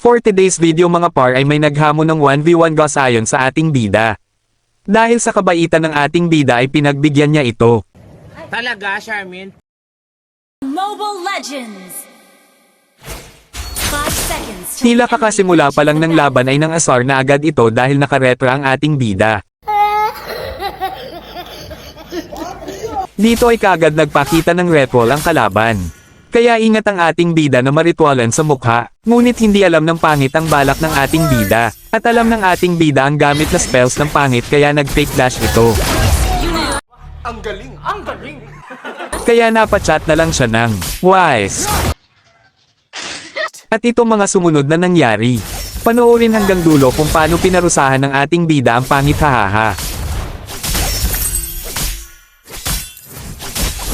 For today's video mga par ay may naghamon ng 1v1 Gus ayon sa ating bida. Dahil sa kabaitan ng ating bida ay pinagbigyan niya ito. Talaga, Charmin? Mobile Legends! 5 seconds to Tila kakasimula pa lang ng laban ay nang asar na agad ito dahil nakaretra ang ating bida. Dito ay kaagad nagpakita ng retwall ang kalaban. Kaya ingat ang ating bida na maritwalan sa mukha, ngunit hindi alam ng pangit ang balak ng ating bida. At alam ng ating bida ang gamit na spells ng pangit kaya nag-fake dash ito. Ang galing! Ang galing! Kaya napachat na lang siya ng wise. At ito mga sumunod na nangyari. Panoorin hanggang dulo kung paano pinarusahan ng ating bida ang pangit hahaha.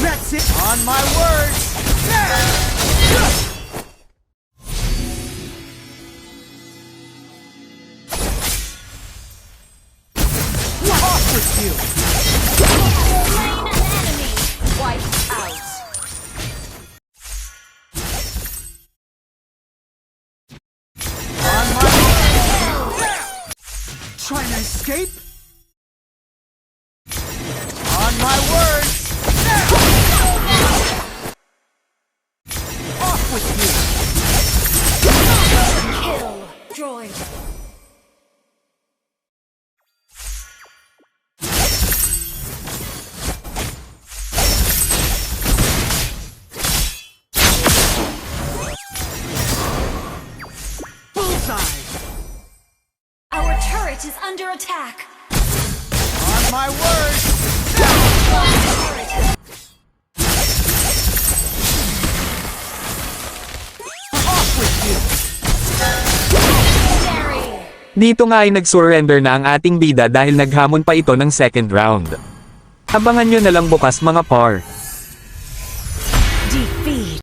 That's it! On my word! Off with you! slain an enemy! Wiped out! On my word! Trying to escape? On my word! Off with you! Kill! Destroyed! Bullseye! Our turret is under attack! On my word! Off with you! Legendary! Dito nga ay nag-surrender na ang ating bida dahil naghamon pa ito ng second round. Abangan nyo na lang bukas mga par.